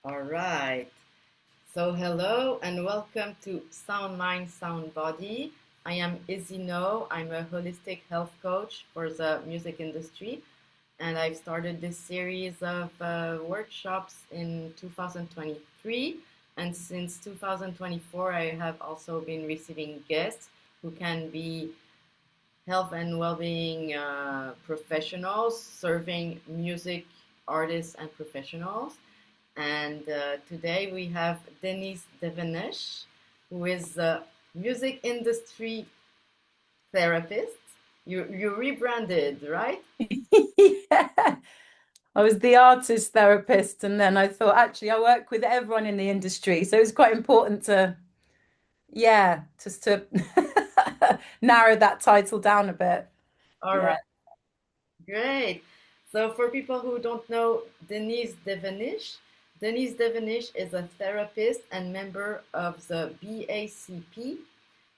All right. So, hello and welcome to Sound Mind, Sound Body. I am Izzy Naud. I'm a holistic health coach for the music industry, and I've started this series of workshops in 2023. And since 2024, I have also been receiving guests who can be health and well-being professionals serving music artists and professionals. And today we have Denise Devenish, who is a music industry therapist. You rebranded, right? Yeah. I was the artist therapist, and then I thought actually I work with everyone in the industry, so it's quite important to, yeah, just to narrow that title down a bit. All right, Yeah. great. So for people who don't know Denise Devenish is a therapist and member of the BACP.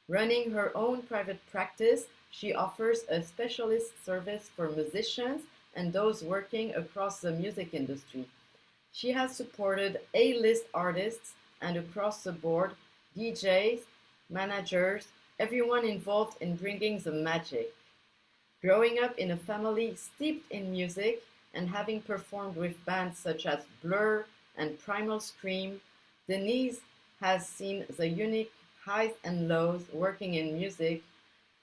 Running her own private practice, she offers a specialist service for musicians and those working across the music industry. She has supported A-list artists and across the board DJs, managers, everyone involved in bringing the magic. Growing up in a family steeped in music and having performed with bands such as Blur and Primal Scream, Denise has seen the unique highs and lows working in music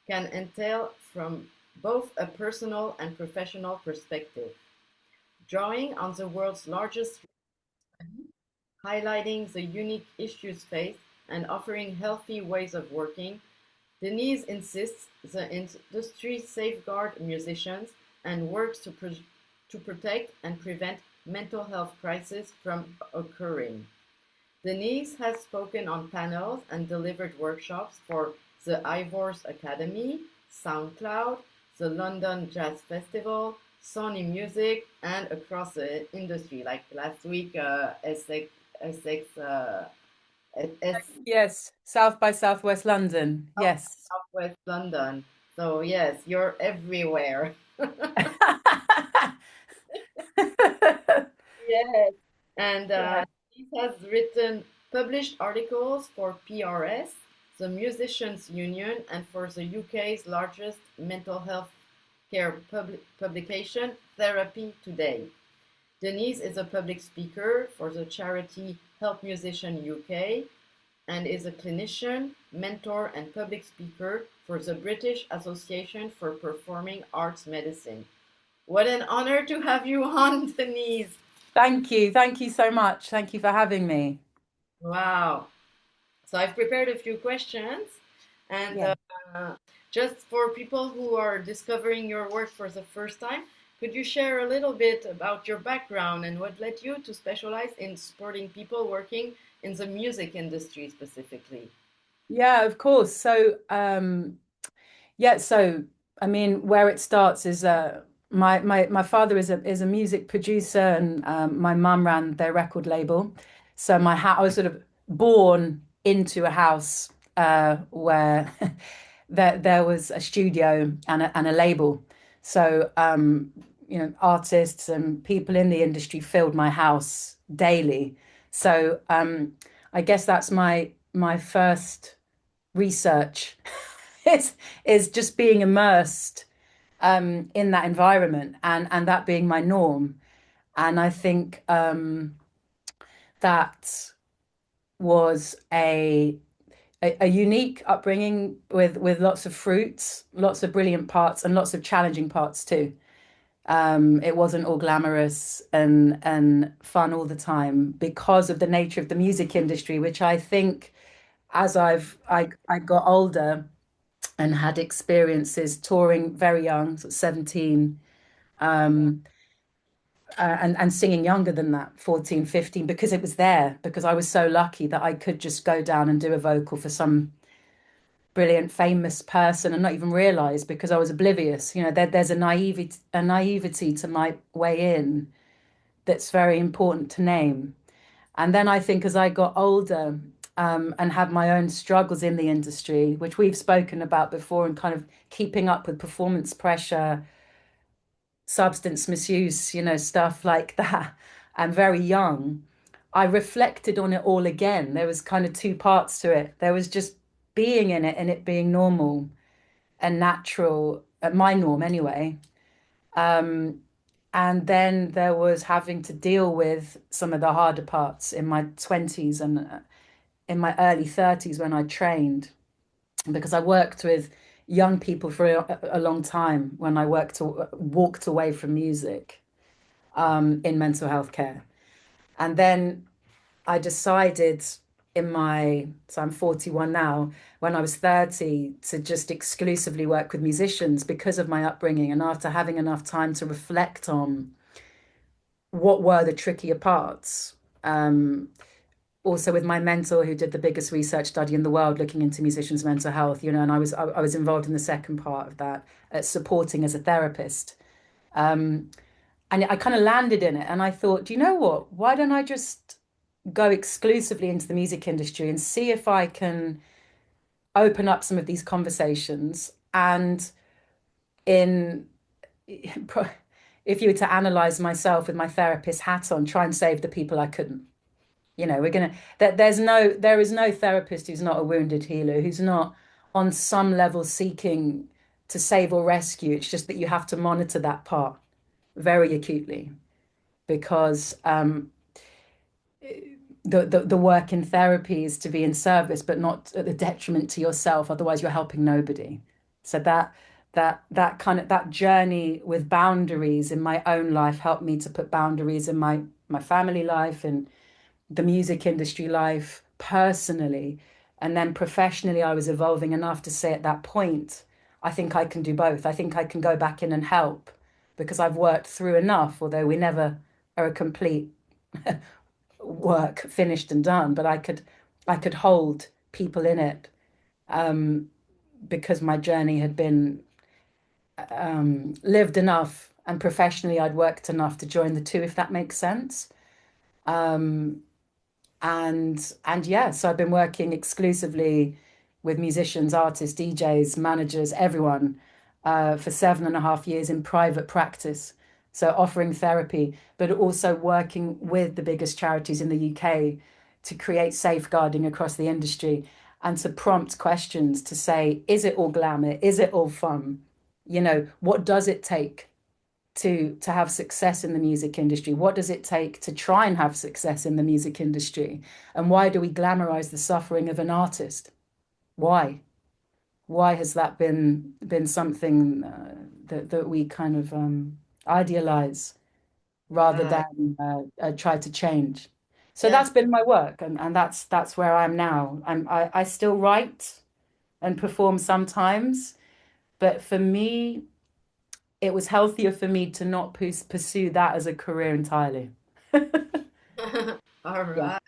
can entail from both a personal and professional perspective. Drawing on the world's largest, highlighting the unique issues faced, and offering healthy ways of working, Denise insists the industry safeguard musicians and works to protect and prevent mental health crises from occurring. Denise has spoken on panels and delivered workshops for the Ivors Academy, SoundCloud, the London Jazz Festival, Sony Music, and across the industry. Like last week, Essex, Yes, South by Southwest London. Yes. Southwest London. So yes, you're everywhere. Yes. And Yeah. he has written published articles for PRS, the Musicians Union, and for the UK's largest mental health care publication, Therapy Today. Denise is a public speaker for the charity Help Musician UK and is a clinician, mentor, and public speaker for the British Association for Performing Arts Medicine. What an honor to have you on, Denise. Thank you. Thank you so much. Thank you for having me. Wow. So I've prepared a few questions, and Yeah. just for people who are discovering your work for the first time, could you share a little bit about your background and what led you to specialize in supporting people working in the music industry specifically? Yeah, of course. Yeah, so I mean, where it starts is my father is a music producer, and my mum ran their record label. So I was sort of born into a house where there was a studio and a label. So artists and people in the industry filled my house daily. So I guess that's my first research is is just being immersed in that environment and that being my norm. And I think that was a unique upbringing with lots of fruits, lots of brilliant parts, and lots of challenging parts too. It wasn't all glamorous and fun all the time because of the nature of the music industry, which I think as I got older and had experiences touring very young, sort of 17, um, and singing younger than that, 14, 15, because it was there, because I was so lucky that I could just go down and do a vocal for some brilliant, famous person and not even realize because I was oblivious. There's a naivety to my way in that's very important to name. And then I think as I got older, and had my own struggles in the industry, which we've spoken about before, and kind of keeping up with performance pressure, substance misuse, stuff like that, and very young, I reflected on it all again. There was kind of two parts to it. There was just being in it and it being normal and natural, my norm anyway. Um, and then there was having to deal with some of the harder parts in my 20s and in my early 30s when I trained, because I worked with young people for a long time when I walked away from music in mental health care. And then I decided so I'm 41 now, when I was 30, to just exclusively work with musicians because of my upbringing. And after having enough time to reflect on what were the trickier parts, also with my mentor who did the biggest research study in the world looking into musicians' mental health, and I was involved in the second part of that, supporting as a therapist. Um, and I kind of landed in it and I thought, do you know what? Why don't I just go exclusively into the music industry and see if I can open up some of these conversations and in if you were to analyze myself with my therapist hat on, try and save the people I couldn't. We're gonna that there is no therapist who's not a wounded healer, who's not on some level seeking to save or rescue. It's just that you have to monitor that part very acutely because the work in therapy is to be in service, but not at the detriment to yourself. Otherwise, you're helping nobody. So that journey with boundaries in my own life helped me to put boundaries in my family life and the music industry life personally. And then professionally, I was evolving enough to say at that point, I think I can do both. I think I can go back in and help because I've worked through enough, although we never are a complete work finished and done, but I could hold people in it because my journey had been lived enough, and professionally I'd worked enough to join the two, if that makes sense. Um, and yeah, so I've been working exclusively with musicians, artists, DJs, managers, everyone for 7.5 years in private practice. So offering therapy, but also working with the biggest charities in the UK to create safeguarding across the industry and to prompt questions to say, is it all glamour? Is it all fun? What does it take to have success in the music industry? What does it take to try and have success in the music industry? And why do we glamorize the suffering of an artist? Why? Why has that been something that we kind of idealize rather Yeah. than try to change? So Yes. that's been my work, and that's where I am now. I still write and perform sometimes, but for me, it was healthier for me to not pursue that as a career entirely. All Yeah, right.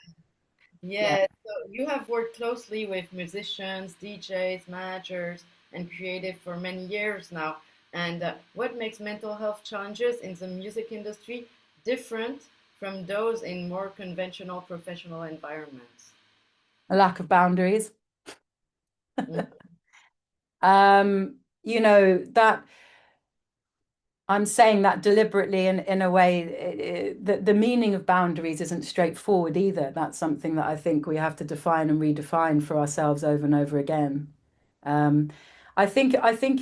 yeah. Yeah. So you have worked closely with musicians, DJs, managers, and creative for many years now. And what makes mental health challenges in the music industry different from those in more conventional professional environments? A lack of boundaries. Mm. That I'm saying that deliberately in a way, the meaning of boundaries isn't straightforward either. That's something that I think we have to define and redefine for ourselves over and over again. Um, I think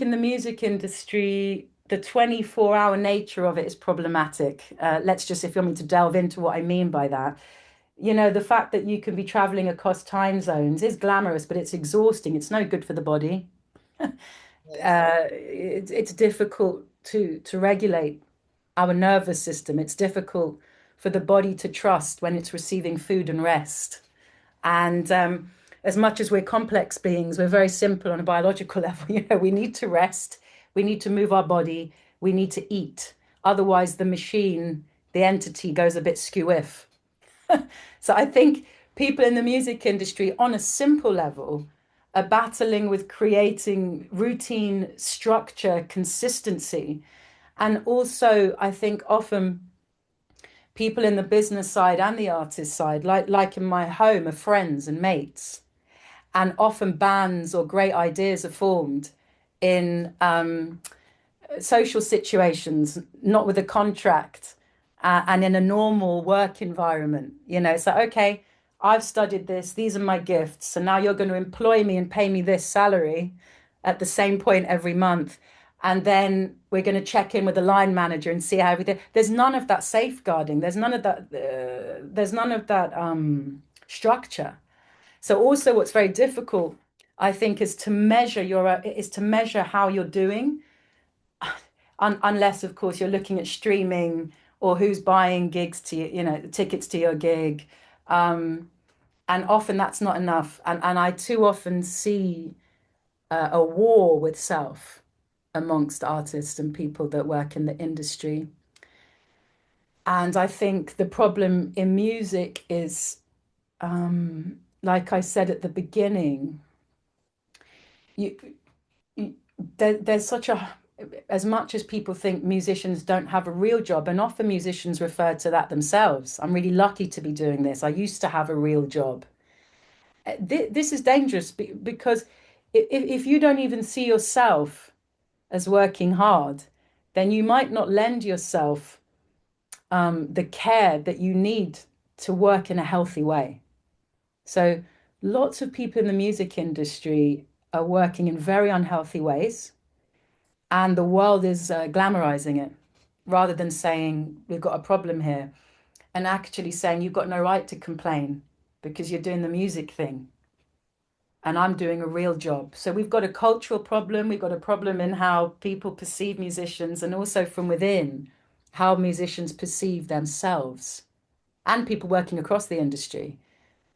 in the music industry, the 24-hour nature of it is problematic. If you want me to delve into what I mean by that, the fact that you can be traveling across time zones is glamorous, but it's exhausting. It's no good for the body. Yes. It's difficult to regulate our nervous system. It's difficult for the body to trust when it's receiving food and rest. And as much as we're complex beings, we're very simple on a biological level. We need to rest, we need to move our body, we need to eat. Otherwise, the machine, the entity goes a bit skew-if. So I think people in the music industry, on a simple level, are battling with creating routine, structure, consistency. And also, I think often people in the business side and the artist side, like in my home, are friends and mates. And often bands or great ideas are formed in social situations, not with a contract, and in a normal work environment. It's like, okay, I've studied this, these are my gifts, so now you're going to employ me and pay me this salary at the same point every month. And then we're going to check in with the line manager and see how everything. There's none of that safeguarding. There's none of that. There's none of that structure. So also, what's very difficult, I think, is to measure how you're doing, unless, of course, you're looking at streaming or who's buying gigs to you, tickets to your gig. And often that's not enough. And I too often see a war with self amongst artists and people that work in the industry. And I think the problem in music is, like I said at the beginning, you, there's such a, as much as people think musicians don't have a real job, and often musicians refer to that themselves. I'm really lucky to be doing this. I used to have a real job. This is dangerous because if you don't even see yourself as working hard, then you might not lend yourself the care that you need to work in a healthy way. So lots of people in the music industry are working in very unhealthy ways, and the world is glamorizing it rather than saying we've got a problem here, and actually saying you've got no right to complain because you're doing the music thing and I'm doing a real job. So we've got a cultural problem. We've got a problem in how people perceive musicians, and also from within, how musicians perceive themselves and people working across the industry.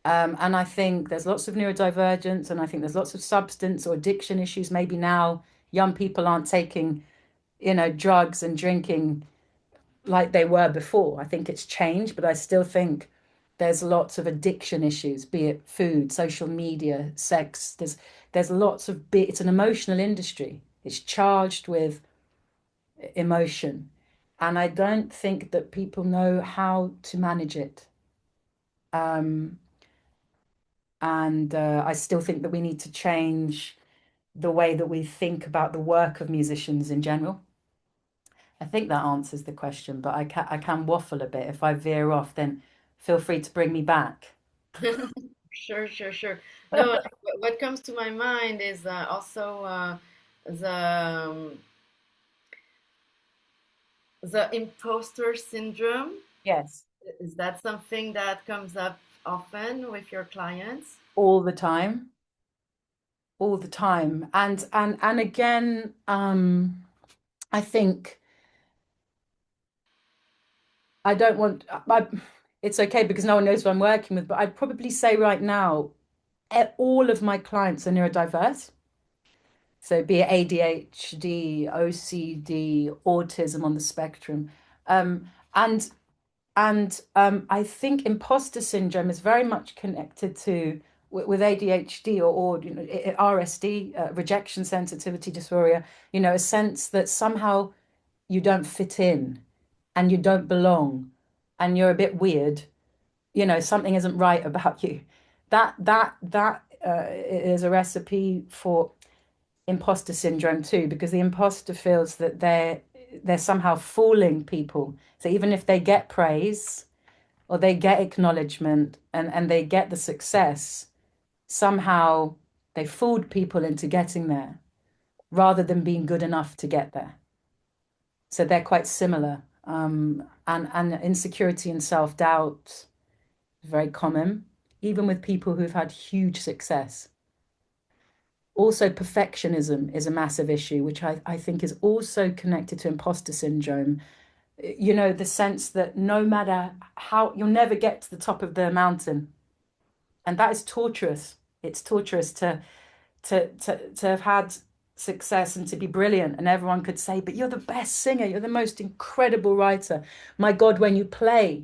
And I think there's lots of neurodivergence, and I think there's lots of substance or addiction issues. Maybe now young people aren't taking, drugs and drinking like they were before. I think it's changed, but I still think there's lots of addiction issues, be it food, social media, sex. There's lots of it's an emotional industry. It's charged with emotion. And I don't think that people know how to manage it. Um, and I still think that we need to change the way that we think about the work of musicians in general. I think that answers the question, but I can waffle a bit. If I veer off, then feel free to bring me back. Sure, sure, sure. No, what comes to my mind is also the the imposter syndrome. Yes, Is that something that comes up often with your clients? all the time, all the time. And again, I think I don't want it's okay because no one knows who I'm working with, but I'd probably say right now, all of my clients are neurodiverse. So be it ADHD, OCD, autism on the spectrum. Um, and I think imposter syndrome is very much connected to with ADHD or RSD, rejection sensitivity dysphoria, a sense that somehow you don't fit in and you don't belong and you're a bit weird, something isn't right about you. That is a recipe for imposter syndrome too, because the imposter feels that they're somehow fooling people. So even if they get praise or they get acknowledgement and they get the success, somehow they fooled people into getting there rather than being good enough to get there. So they're quite similar. And insecurity and self-doubt is very common, even with people who've had huge success. Also, perfectionism is a massive issue, which I think is also connected to imposter syndrome. The sense that no matter how, you'll never get to the top of the mountain. And that is torturous. It's torturous to have had success and to be brilliant. And everyone could say, but you're the best singer, you're the most incredible writer. My God, when you play,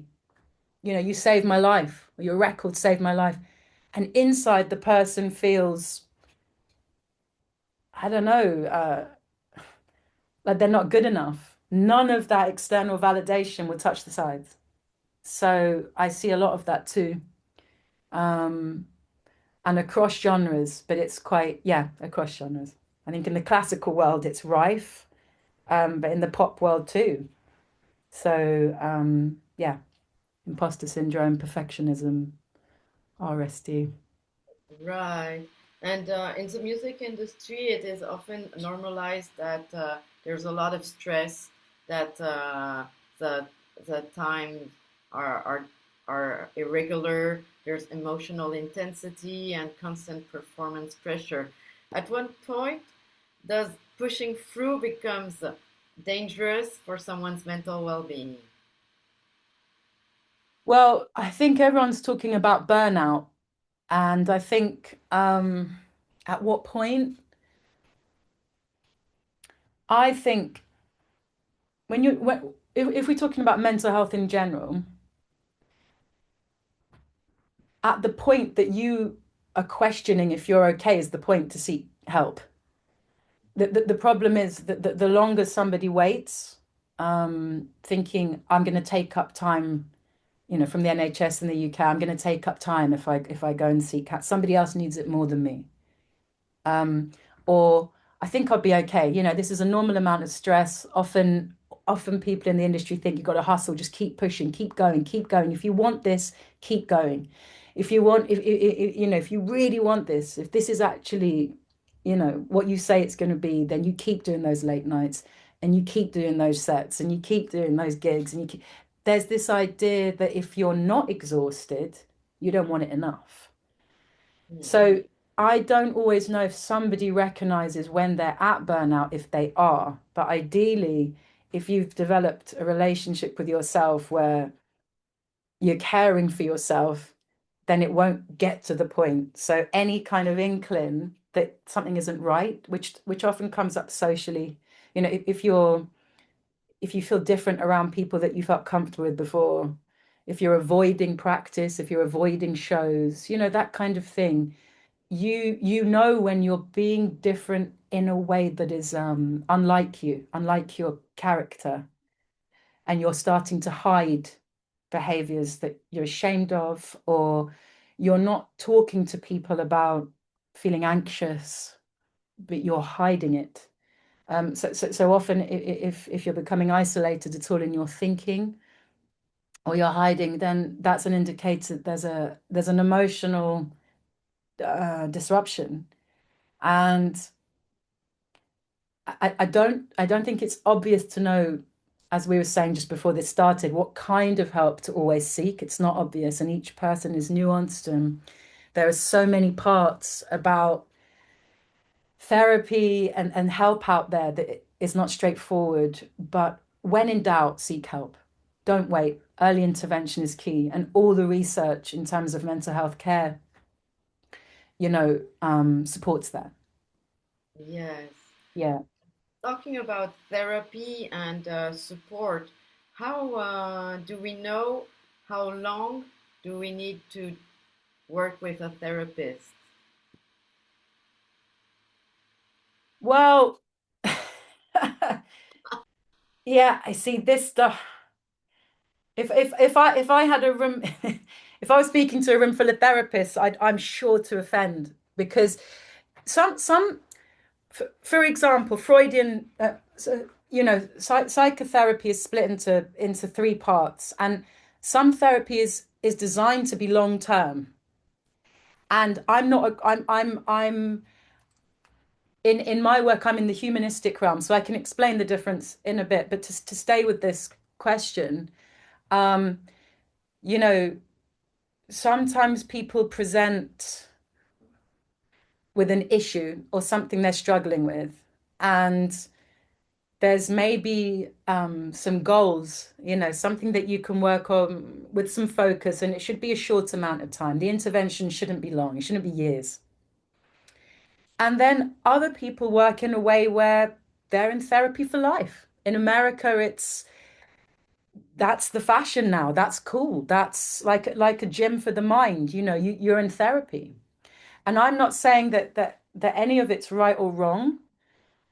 you saved my life, or your record saved my life. And inside the person feels, I don't know, like they're not good enough. None of that external validation will touch the sides. So I see a lot of that too. Um, and across genres, but it's quite, yeah, across genres. I think in the classical world it's rife, but in the pop world too. So, yeah, imposter syndrome, perfectionism, RSD. Right. And in the music industry, it is often normalized that there's a lot of stress, that the the times are, are are irregular. There's emotional intensity and constant performance pressure. At one point, does pushing through becomes dangerous for someone's mental well-being? Well, I think everyone's talking about burnout, and I think at what point? I think if we're talking about mental health in general, at the point that you are questioning if you're okay is the point to seek help. The problem is that the longer somebody waits, thinking I'm going to take up time, from the NHS in the UK, I'm going to take up time if I go and seek help. Somebody else needs it more than me. um, or I think I'll be okay. This is a normal amount of stress. Often people in the industry think you've got to hustle, just keep pushing, keep going, keep going. If you want this, keep going. If you want, if you really want this, if this is actually, what you say it's going to be, then you keep doing those late nights and you keep doing those sets and you keep doing those gigs there's this idea that if you're not exhausted, you don't want it enough. Hmm. So I don't always know if somebody recognizes when they're at burnout, if they are. But ideally, if you've developed a relationship with yourself where you're caring for yourself, then it won't get to the point. So any kind of inkling that something isn't right, which often comes up socially, if you feel different around people that you felt comfortable with before, if you're avoiding practice, if you're avoiding shows, that kind of thing, you know when you're being different in a way that is unlike your character, and you're starting to hide behaviors that you're ashamed of, or you're not talking to people about feeling anxious, but you're hiding it. So often, if you're becoming isolated at all in your thinking, or you're hiding, then that's an indicator that there's an emotional disruption. And I don't think it's obvious to know, as we were saying just before this started, what kind of help to always seek. It's not obvious, and each person is nuanced, and there are so many parts about therapy and help out there that is not straightforward. But when in doubt, seek help. Don't wait. Early intervention is key, and all the research in terms of mental health care, supports that. Yes. Yeah. Talking about therapy and support, how do we know how long do we need to work with a therapist? Well, yeah, I see this stuff. If I had a room, if I was speaking to a room full of therapists, I'm sure to offend, because some for example, Freudian, psychotherapy is split into three parts, and some therapy is designed to be long term. And I'm not a, I'm in my work, I'm in the humanistic realm, so I can explain the difference in a bit. But to stay with this question, um, you know, sometimes people present with an issue or something they're struggling with, and there's maybe some goals, something that you can work on with some focus, and it should be a short amount of time. The intervention shouldn't be long, it shouldn't be years. And then other people work in a way where they're in therapy for life. In America, that's the fashion now. That's cool. That's like a gym for the mind. You're in therapy. And I'm not saying that any of it's right or wrong.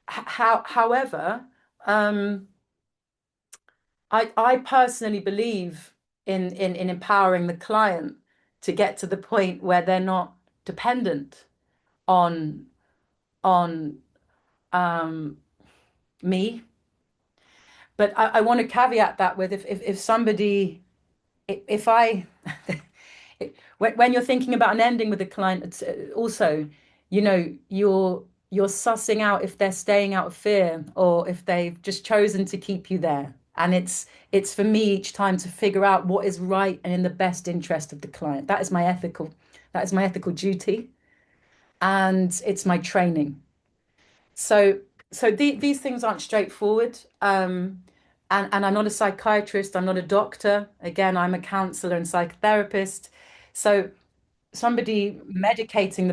However, um, I personally believe in empowering the client to get to the point where they're not dependent on on me. But I want to caveat that with if somebody, if I, when you're thinking about an ending with a client, it's also, you're sussing out if they're staying out of fear or if they've just chosen to keep you there. And it's for me each time to figure out what is right and in the best interest of the client. That is my ethical duty, and it's my training. So these things aren't straightforward. And I'm not a psychiatrist, I'm not a doctor. Again, I'm a counselor and psychotherapist. So somebody medicating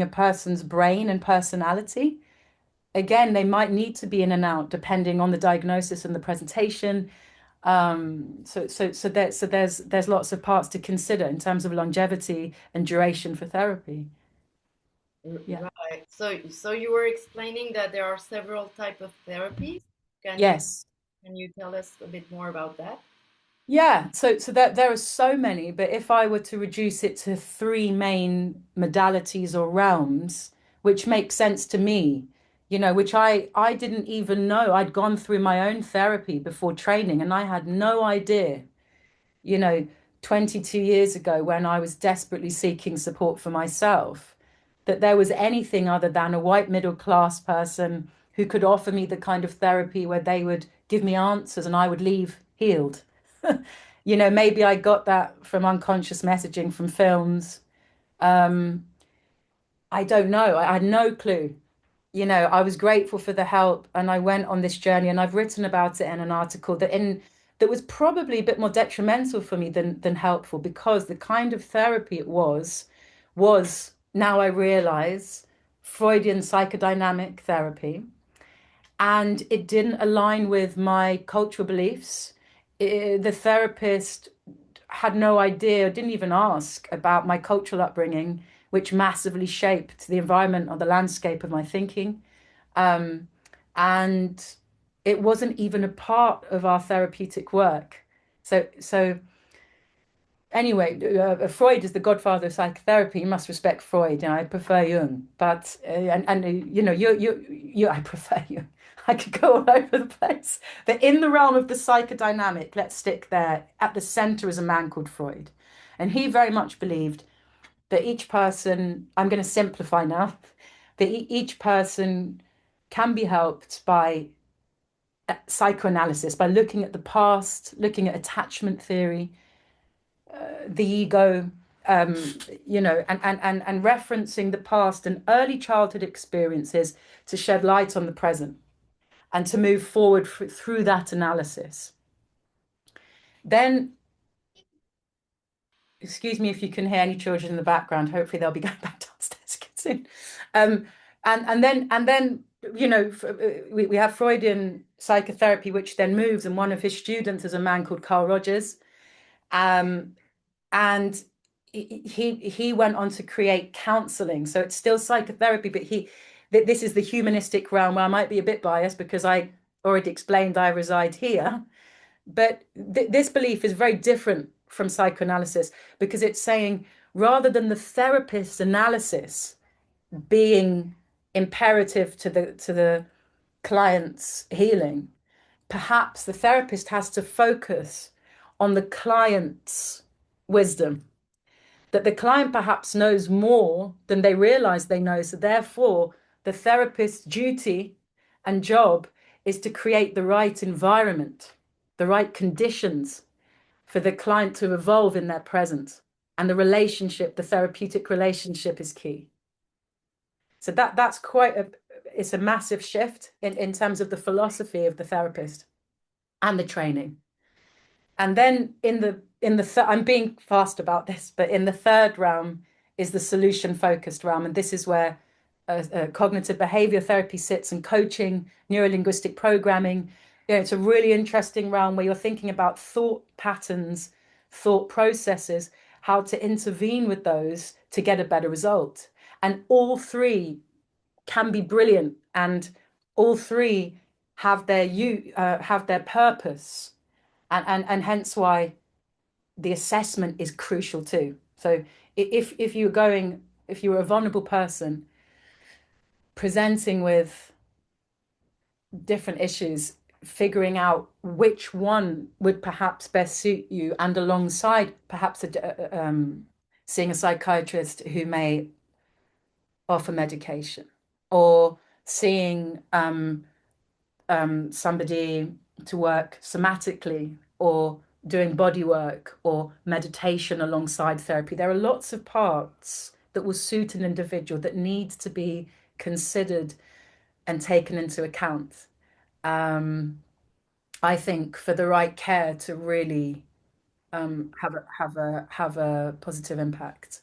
a person's brain and personality, again, they might need to be in and out depending on the diagnosis and the presentation. There's lots of parts to consider in terms of longevity and duration for therapy. Yeah. Right. So you were explaining that there are several type of therapies. Can you Yes. can you tell us a bit more about that? Yeah, so there are so many, but if I were to reduce it to three main modalities or realms, which makes sense to me, which I didn't even know. I'd gone through my own therapy before training, and I had no idea, you know, 22 years ago when I was desperately seeking support for myself, that there was anything other than a white middle class person who could offer me the kind of therapy where they would give me answers and I would leave healed. Maybe I got that from unconscious messaging from films. Um, I don't know. I had no clue. I was grateful for the help and I went on this journey and I've written about it in an article that was probably a bit more detrimental for me than helpful because the kind of therapy it was now I realize Freudian psychodynamic therapy, and it didn't align with my cultural beliefs. The therapist had no idea, didn't even ask about my cultural upbringing, which massively shaped the environment or the landscape of my thinking. Um, and it wasn't even a part of our therapeutic work. So anyway, Freud is the godfather of psychotherapy. You must respect Freud, and I prefer Jung. But and I prefer Jung. I could go all over the place. But in the realm of the psychodynamic, let's stick there. At the center is a man called Freud, and he very much believed that each person. I'm going to simplify now. That each person can be helped by psychoanalysis, by looking at the past, looking at attachment theory, the ego, um, and referencing the past and early childhood experiences to shed light on the present and to move forward through that analysis. Then, excuse me if you can hear any children in the background. Hopefully, they'll be going back downstairs soon. Um, and then we have Freudian psychotherapy, which then moves, and one of his students is a man called Carl Rogers. Um, and he went on to create counseling, so it's still psychotherapy, but this is the humanistic realm where I might be a bit biased because I already explained I reside here, but this belief is very different from psychoanalysis because it's saying rather than the therapist's analysis being imperative to the client's healing, perhaps the therapist has to focus on the client's wisdom, that the client perhaps knows more than they realize they know. So, therefore, the therapist's duty and job is to create the right environment, the right conditions for the client to evolve in their present. And the relationship, the therapeutic relationship is key. So that's it's a massive shift in terms of the philosophy of the therapist and the training. And then I'm being fast about this, but in the third realm is the solution focused realm, and this is where cognitive behavior therapy sits, and coaching, neurolinguistic programming. It's a really interesting realm where you're thinking about thought patterns, thought processes, how to intervene with those to get a better result. And all three can be brilliant, and all three have their purpose, and hence why the assessment is crucial too. So if you were a vulnerable person presenting with different issues, figuring out which one would perhaps best suit you, and alongside perhaps seeing a psychiatrist who may offer medication, or seeing somebody to work somatically, or doing body work or meditation alongside therapy. There are lots of parts that will suit an individual that needs to be considered and taken into account. Um, I think for the right care to really have a positive impact.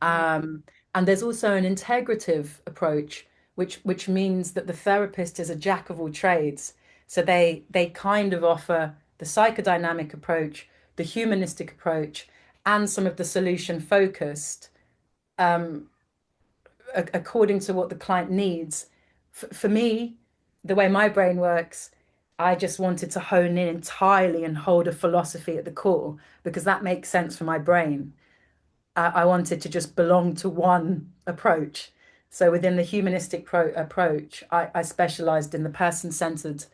Mm. Um, and there's also an integrative approach, which means that the therapist is a jack of all trades. So they kind of offer the psychodynamic approach, the humanistic approach, and some of the solution focused, um, according to what the client needs. For me, the way my brain works, I just wanted to hone in entirely and hold a philosophy at the core because that makes sense for my brain. I wanted to just belong to one approach. So within the humanistic approach, I specialized in the person-centered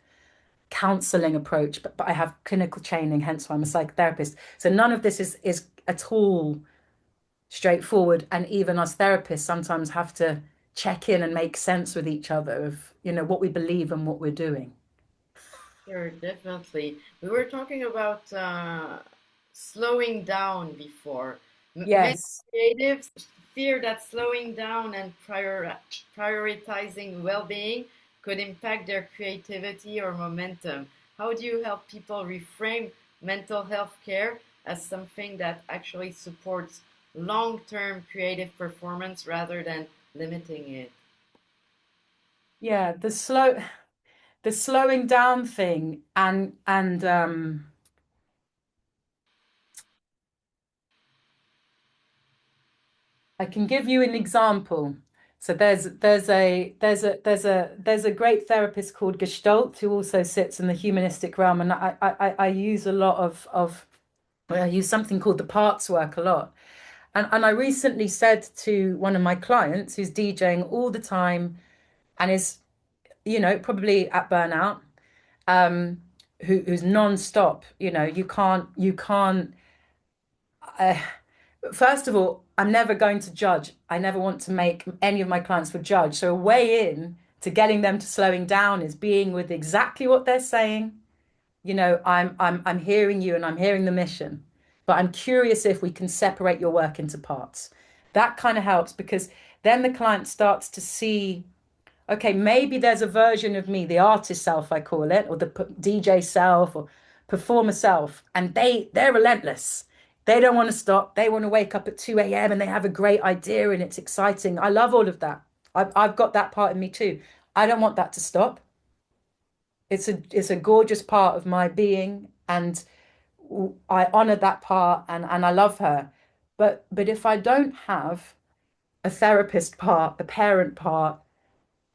counseling approach, but I have clinical training, hence why I'm a psychotherapist. So none of this is at all straightforward. And even us therapists sometimes have to check in and make sense with each other of, what we believe and what we're doing. Sure, definitely. We were talking about slowing down before. Many Yes. creatives fear that slowing down and prioritizing well-being could impact their creativity or momentum. How do you help people reframe mental health care as something that actually supports long-term creative performance rather than limiting it? Yeah, the slowing down thing, and I can give you an example. So there's a great therapist called Gestalt who also sits in the humanistic realm, and I use a lot of I use something called the parts work a lot. And I recently said to one of my clients who's DJing all the time and is, probably at burnout, who's non-stop, you can't uh, first of all, I'm never going to judge. I never want to make any of my clients for judge. So a way in to getting them to slowing down is being with exactly what they're saying. I'm hearing you and I'm hearing the mission, but I'm curious if we can separate your work into parts. That kind of helps because then the client starts to see, okay, maybe there's a version of me, the artist self, I call it, or the DJ self or performer self, and they're relentless. They don't want to stop. They want to wake up at 2 a.m. and they have a great idea and it's exciting. I love all of that. I've got that part of me too. I don't want that to stop. It's a gorgeous part of my being, and I honor that part, and I love her. But if I don't have a therapist part, a parent part,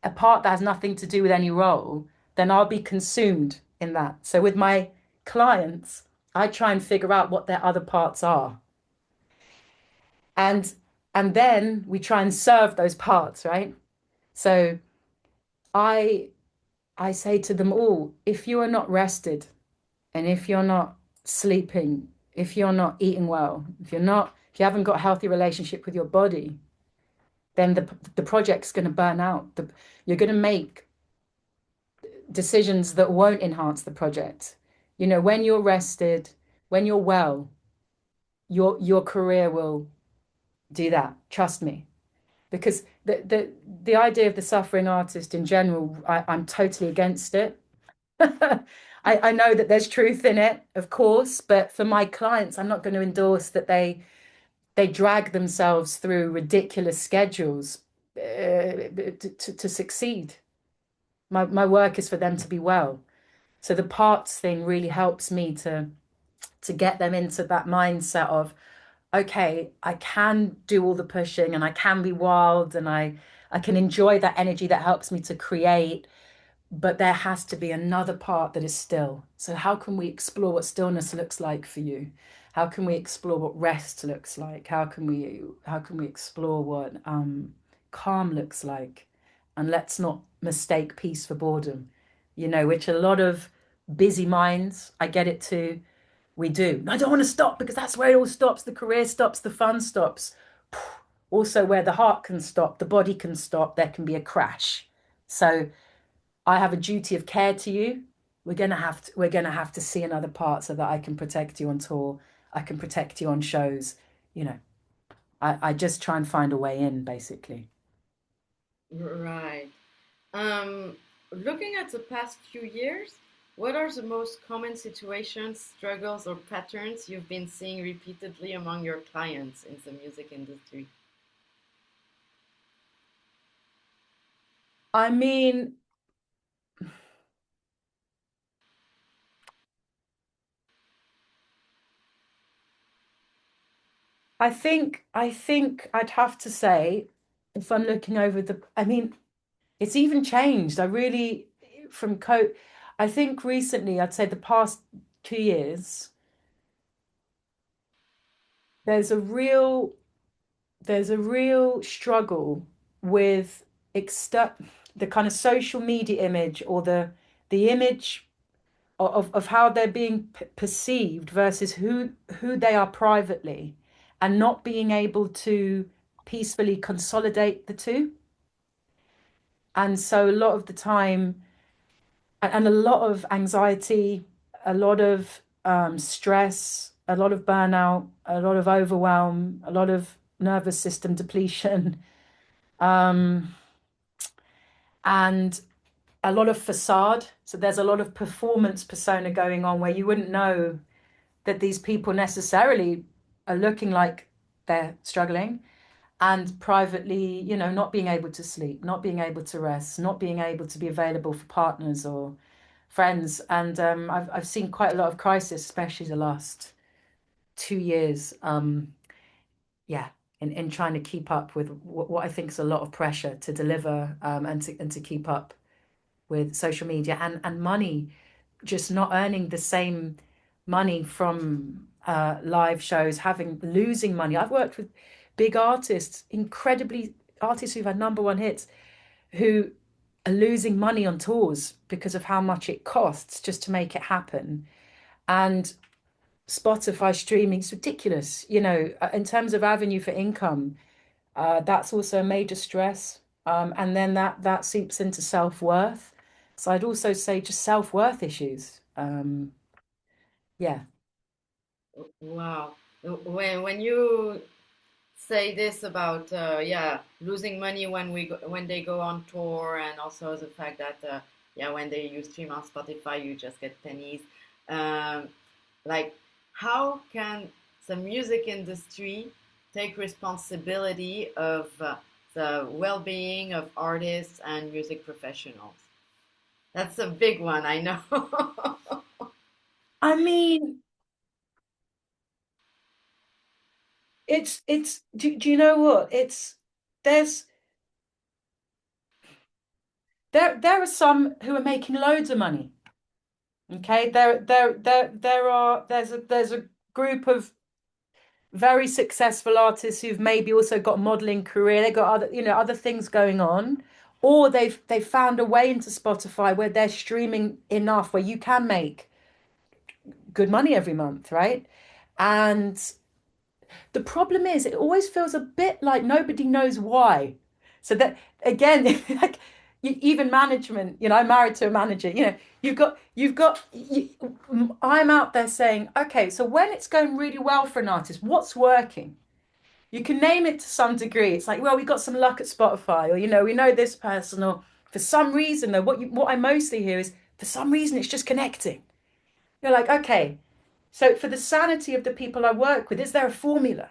a part that has nothing to do with any role, then I'll be consumed in that. So with my clients, I try and figure out what their other parts are. And and then we try and serve those parts, right? So I I say to them all, if you are not rested and if you're not sleeping, if you're not eating well, if you haven't got a healthy relationship with your body, then the project's going to burn out. You're going to make decisions that won't enhance the project. When you're rested, when you're well, your career will do that. Trust me. Because the idea of the suffering artist in general, I'm totally against it. I know that there's truth in it, of course, but for my clients, I'm not going to endorse that they drag themselves through ridiculous schedules to succeed. My work is for them to be well. So the parts thing really helps me to get them into that mindset of, okay, I can do all the pushing and I can be wild and I can enjoy that energy that helps me to create, but there has to be another part that is still. So how can we explore what stillness looks like for you? How can we explore what rest looks like? How can we explore what calm looks like? And let's not mistake peace for boredom, which a lot of busy minds. I get it too. We do. I don't want to stop because that's where it all stops. The career stops, the fun stops. Also, where the heart can stop, the body can stop, there can be a crash. So I have a duty of care to you. We're gonna have to see another part so that I can protect you on tour. I can protect you on shows. You know, I just try and find a way in, basically. Right. Um, Looking at the past few years, what are the most common situations, struggles, or patterns you've been seeing repeatedly among your clients in the music industry? I mean, I think I'd have to say, if I'm looking over I mean, it's even changed. I really, from I think recently, I'd say the past 2 years, there's a real, there's a real struggle with exter the kind of social media image or the image of how they're being perceived versus who they are privately, and not being able to peacefully consolidate the two. And so a lot of the time, and a lot of anxiety, a lot of stress, a lot of burnout, a lot of overwhelm, a lot of nervous system depletion, um, and a lot of facade. So there's a lot of performance persona going on where you wouldn't know that these people necessarily are looking like they're struggling, and privately, not being able to sleep, not being able to rest, not being able to be available for partners or friends. And I've seen quite a lot of crisis, especially the last 2 years. Yeah, in trying to keep up with what I think is a lot of pressure to deliver, and to keep up with social media and money, just not earning the same money from live shows, having losing money. I've worked with big artists, incredibly artists who've had number one hits, who are losing money on tours because of how much it costs just to make it happen. And Spotify streaming is ridiculous, in terms of avenue for income. That's also a major stress. And then that seeps into self-worth. So I'd also say just self-worth issues. Yeah. Wow. When you say this about yeah, losing money when they go on tour, and also the fact that yeah, when you stream on Spotify you just get pennies, um, like, how can the music industry take responsibility of the well-being of artists and music professionals? That's a big one, I know. I mean, do you know what? There's there are some who are making loads of money. Okay. There's a group of very successful artists who've maybe also got a modeling career. They've got other things going on, or they've found a way into Spotify where they're streaming enough where you can make good money every month, right? And the problem is, it always feels a bit like nobody knows why. So that again, like even management, I'm married to a manager. I'm out there saying, okay, so when it's going really well for an artist, what's working? You can name it to some degree. It's like, well, we got some luck at Spotify, or we know this person, or for some reason, though, what I mostly hear is for some reason it's just connecting. You're like, okay, so for the sanity of the people I work with, is there a formula?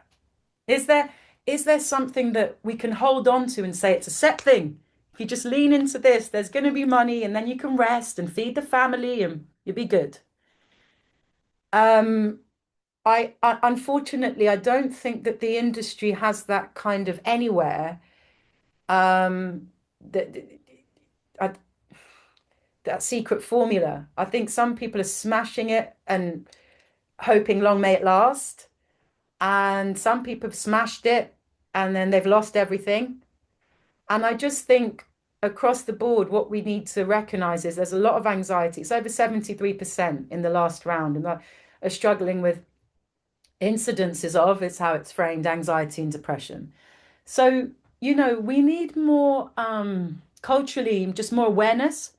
Is there is there something that we can hold on to and say it's a set thing? If you just lean into this, there's going to be money, and then you can rest and feed the family, and you'll be good. Um, I unfortunately I don't think that the industry has that kind of anywhere. That that that secret formula. I think some people are smashing it and hoping long may it last, and some people have smashed it and then they've lost everything. And I just think across the board, what we need to recognize is there's a lot of anxiety. It's over 73% in the last round, and that are struggling with incidences of, it's how it's framed, anxiety and depression. So, we need more culturally, just more awareness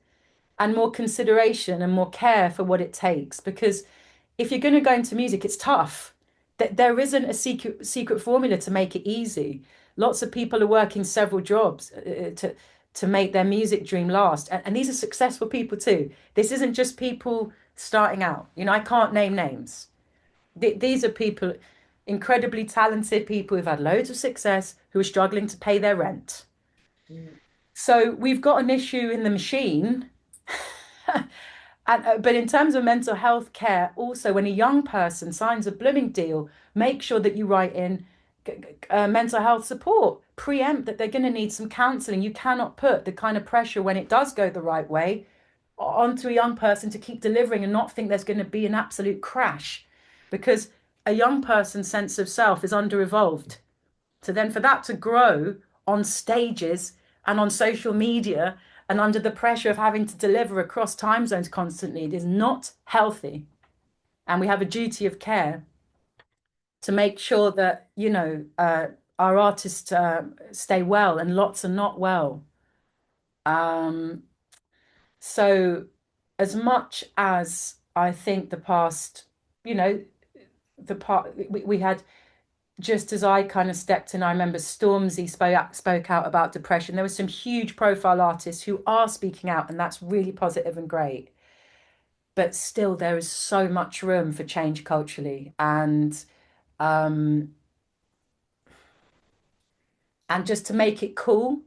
and more consideration and more care for what it takes. Because if you're going to go into music, it's tough. That there isn't a secret formula to make it easy. Lots of people are working several jobs to make their music dream last, and these are successful people too. This isn't just people starting out. I can't name names. These are people, incredibly talented people who've had loads of success who are struggling to pay their rent. Mm. So we've got an issue in the machine. But in terms of mental health care, also when a young person signs a blooming deal, make sure that you write in mental health support. Preempt that they're going to need some counseling. You cannot put the kind of pressure when it does go the right way onto a young person to keep delivering and not think there's going to be an absolute crash, because a young person's sense of self is under-evolved. So then for that to grow on stages and on social media and under the pressure of having to deliver across time zones constantly, it is not healthy. And we have a duty of care to make sure that, our artists stay well, and lots are not well. Um, so as much as I think the past, you know, the part we had, just as I kind of stepped in, I remember Stormzy spoke out about depression. There were some huge profile artists who are speaking out, and that's really positive and great. But still, there is so much room for change culturally, um, and just to make it cool,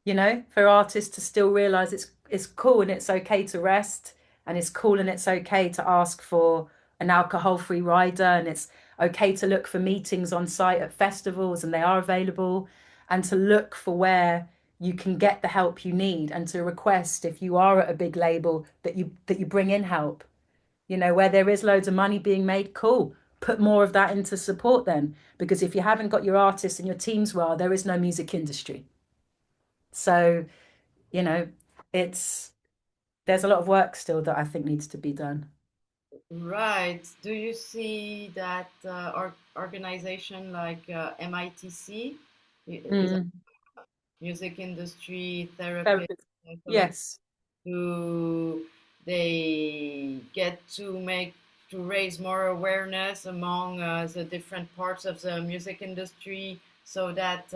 for artists to still realize it's cool and it's okay to rest, and it's cool and it's okay to ask for an alcohol-free rider, and it's okay to look for meetings on site at festivals, and they are available, and to look for where you can get the help you need, and to request, if you are at a big label, that you bring in help. Where there is loads of money being made, cool. Put more of that into support then, because if you haven't got your artists and your teams well, there is no music industry. So, you know, it's there's a lot of work still that I think needs to be done. Right. Do you see that organization like MITC is a Mm. music industry therapist, Therapist. psychologist, Yes. who they get to raise more awareness among the different parts of the music industry so that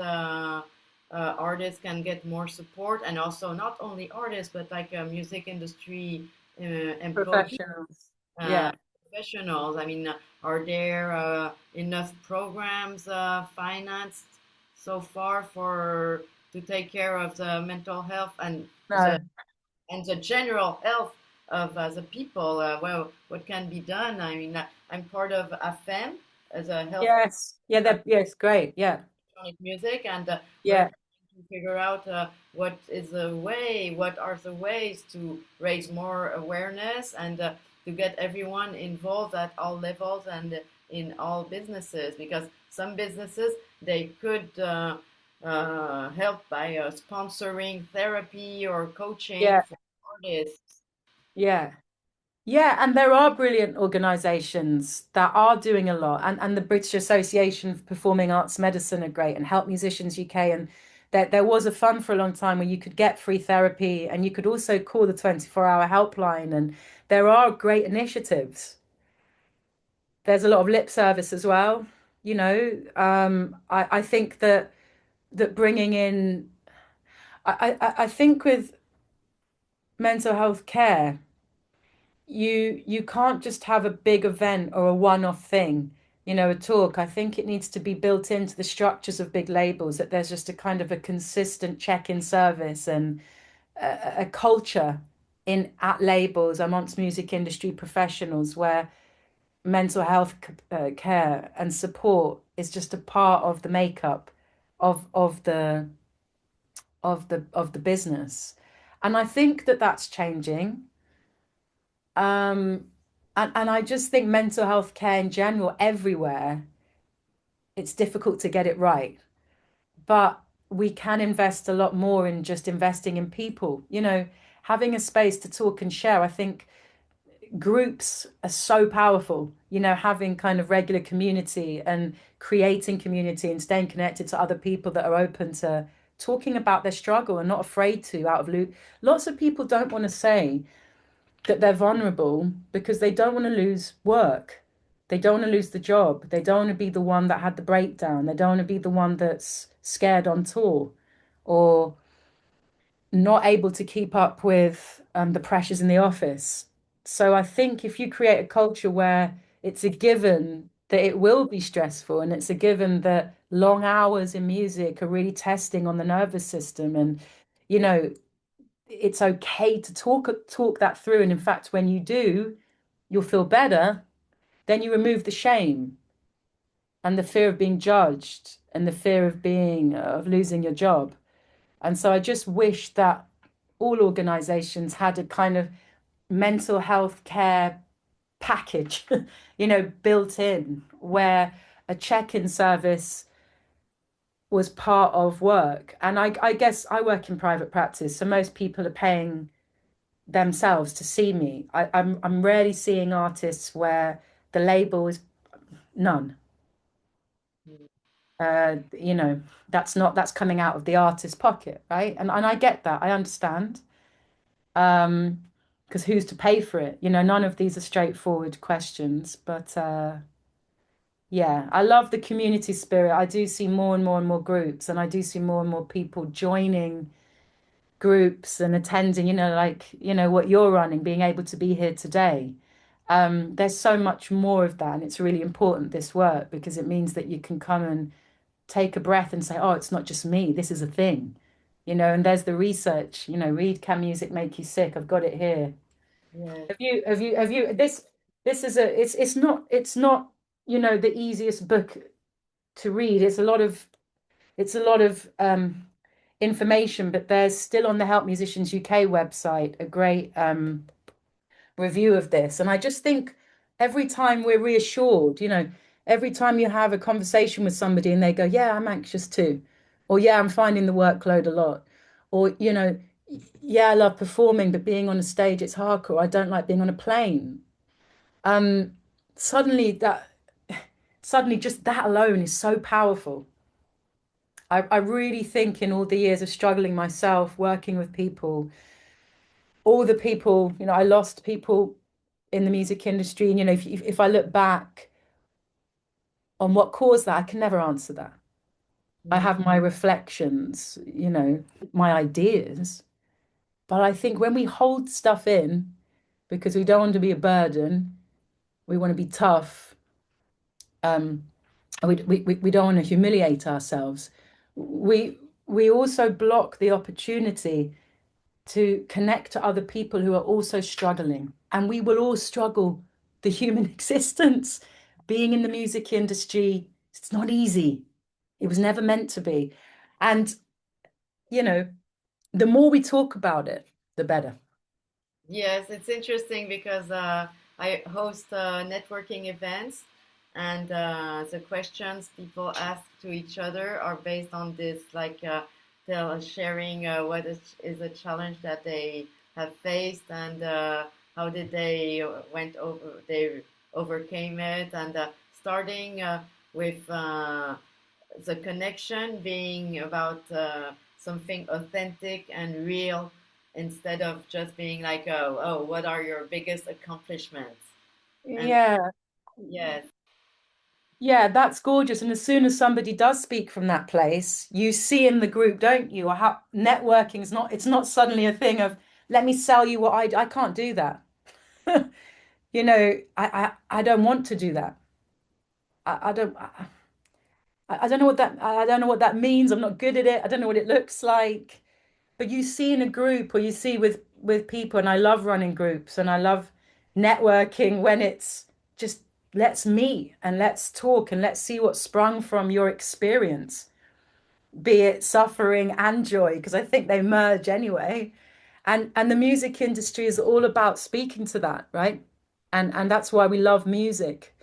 artists can get more support, and also not only artists but like music industry employees, Professionals. uh, Yeah. professionals. I mean, are there enough programs financed so far for to take care of the mental health No. and the general health of the people? Well, what can be done? I mean, I'm part of AFEM as a health Yes. Yeah, yes, great. Yeah. electronic music, and we're Yeah. trying to figure out what are the ways to raise more awareness and to get everyone involved at all levels and in all businesses, because some businesses they could help by sponsoring therapy or coaching Yeah. for artists. Yeah. Yeah, and there are brilliant organisations that are doing a lot, and the British Association of Performing Arts Medicine are great, and Help Musicians UK, and there was a fund for a long time where you could get free therapy, and you could also call the 24-hour helpline, and there are great initiatives. There's a lot of lip service as well. I think that bringing in, I think with mental health care, you can't just have a big event or a one-off thing, a talk. I think it needs to be built into the structures of big labels, that there's just a kind of a consistent check-in service and a culture in at labels amongst music industry professionals where mental health care and support is just a part of the makeup of the business. And I think that that's changing. Um, and I just think mental health care in general, everywhere, it's difficult to get it right. But we can invest a lot more in just investing in people, having a space to talk and share. I think groups are so powerful, having kind of regular community and creating community and staying connected to other people that are open to talking about their struggle and not afraid to out of loot. Lots of people don't want to say that they're vulnerable because they don't want to lose work. They don't want to lose the job. They don't want to be the one that had the breakdown. They don't want to be the one that's scared on tour or not able to keep up with the pressures in the office. So I think if you create a culture where it's a given that it will be stressful and it's a given that long hours in music are really testing on the nervous system and you know it's okay to talk that through, and in fact when you do you'll feel better, then you remove the shame and the fear of being judged and the fear of losing your job. And so I just wish that all organizations had a kind of mental health care package, built in where a check-in service was part of work. And I guess I work in private practice, so most people are paying themselves to see me. I'm rarely seeing artists where the label is none. Mm. You know, that's coming out of the artist's pocket, right? And I get that. I understand. Because who's to pay for it? None of these are straightforward questions, but yeah, I love the community spirit. I do see more and more and more groups, and I do see more and more people joining groups and attending, like, what you're running, being able to be here today. There's so much more of that, and it's really important, this work, because it means that you can come and take a breath and say, oh, it's not just me, this is a thing. And there's the research, read Can Music Make You Sick? I've got it here. Yes. Have you this is a it's not the easiest book to read. It's a lot of information, but there's still on the Help Musicians UK website a great review of this. And I just think every time we're reassured, every time you have a conversation with somebody and they go, yeah, I'm anxious too, or yeah, I'm finding the workload a lot, or yeah, I love performing, but being on a stage, it's hardcore. I don't like being on a plane. Um, suddenly that suddenly just that alone is so powerful. I really think in all the years of struggling myself, working with people, all the people, I lost people in the music industry. And, if I look back on what caused that, I can never answer that. I Mm. have my reflections, my ideas. But I think when we hold stuff in because we don't want to be a burden, we want to be tough, um, we don't want to humiliate ourselves. We also block the opportunity to connect to other people who are also struggling. And we will all struggle the human existence. Being in the music industry, it's not easy. It was never meant to be. And, you know, the more we talk about it, the better. Yes, it's interesting because I host networking events, and the questions people ask to each other are based on this, like they're sharing what is a challenge that they have faced, and how did they overcame it, and starting with the connection being about something authentic and real instead of just being like, oh, what are your biggest accomplishments? And Yeah, yes, yeah, that's gorgeous. And as soon as somebody does speak from that place, you see in the group, don't you? Or how networking is not, it's not suddenly a thing of, let me sell you what I can't do that. I don't want to do that. I don't know what that means. I'm not good at it. I don't know what it looks like. But you see in a group or you see with people, and I love running groups and I love networking when it's just let's meet and let's talk and let's see what sprung from your experience, be it suffering and joy, because I think they merge anyway. And the music industry is all about speaking to that, right? And that's why we love music.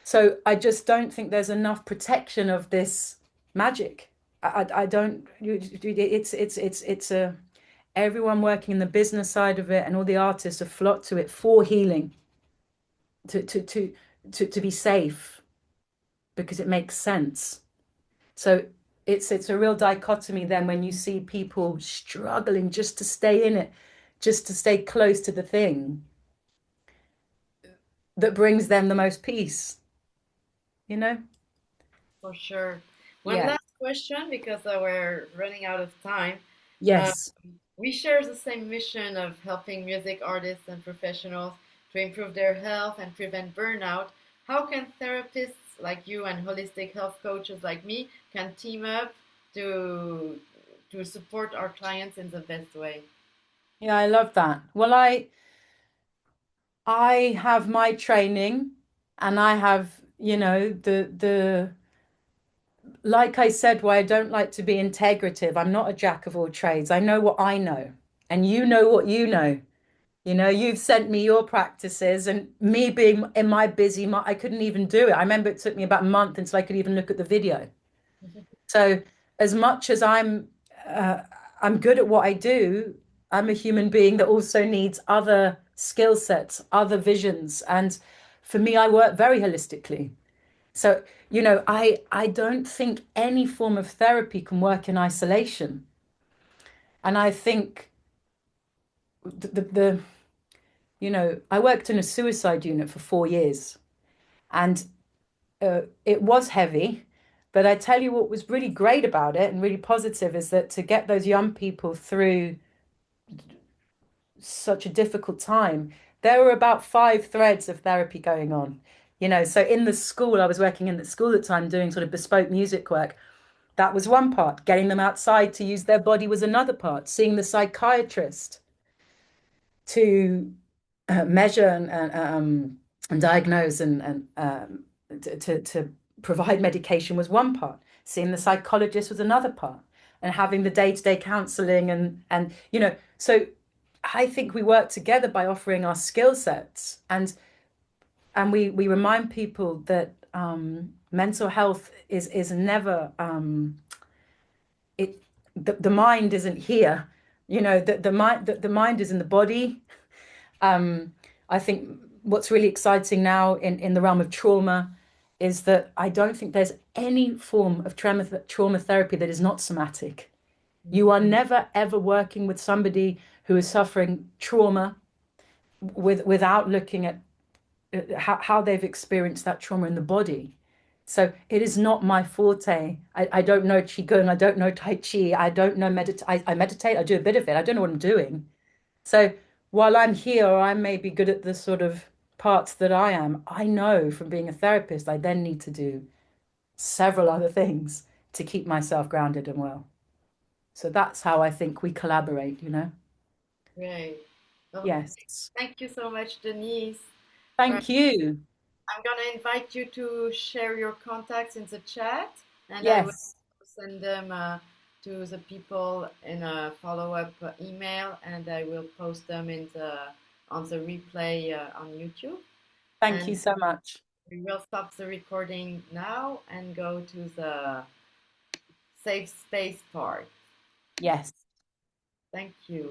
So I just don't think there's enough protection of this magic. I don't. It's a everyone working in the business side of it and all the artists have flocked to it for healing, to to to to be safe because it makes sense. So it's a real dichotomy then when you see people struggling just to stay in it, just to stay close to the thing that brings them the most peace, you know? For sure. One Yeah. last question because we're running out of time. Uh, Yes. we share the same mission of helping music artists and professionals to improve their health and prevent burnout. How can therapists like you and holistic health coaches like me can team up to to support our clients in the best way? Yeah, I love that. Well, I have my training and I have, the like I said, why I don't like to be integrative. I'm not a jack of all trades. I know what I know, and you know what you know. You've sent me your practices, and me being in my I couldn't even do it. I remember it took me about a month until I could even look at the video. So, as much as uh, I'm good at what I do, I'm a human being that also needs other skill sets, other visions, and for me, I work very holistically. So, I don't think any form of therapy can work in isolation. And I think I worked in a suicide unit for 4 years and it was heavy. But I tell you what was really great about it and really positive is that to get those young people through such a difficult time, there were about 5 threads of therapy going on. So in the school, I was working in the school at the time doing sort of bespoke music work. That was one part. Getting them outside to use their body was another part. Seeing the psychiatrist to measure and diagnose and to provide medication was one part. Seeing the psychologist was another part, and having the day-to-day counseling so I think we work together by offering our skill sets and we remind people that mental health is never it the mind isn't here. The mind is in the body. I think what's really exciting now in the realm of trauma is that I don't think there's any form of trauma therapy that is not somatic. You are never ever working with somebody who is suffering trauma without looking at how they've experienced that trauma in the body. So it is not my forte. I don't know Qigong. I don't know Tai Chi. I don't know meditate. I meditate. I do a bit of it. I don't know what I'm doing. So while I'm here, I may be good at the sort of parts that I am. I know from being a therapist, I then need to do several other things to keep myself grounded and well. So that's how I think we collaborate. Great. Well, Yes. thank you so much, Denise. Uh, Thank you. I'm gonna invite you to share your contacts in the chat, and I will Yes. send them to the people in a follow-up email, and I will post them in the on the replay on YouTube. Thank you And so much. we will stop the recording now and go to the safe space part. Yes. Thank you.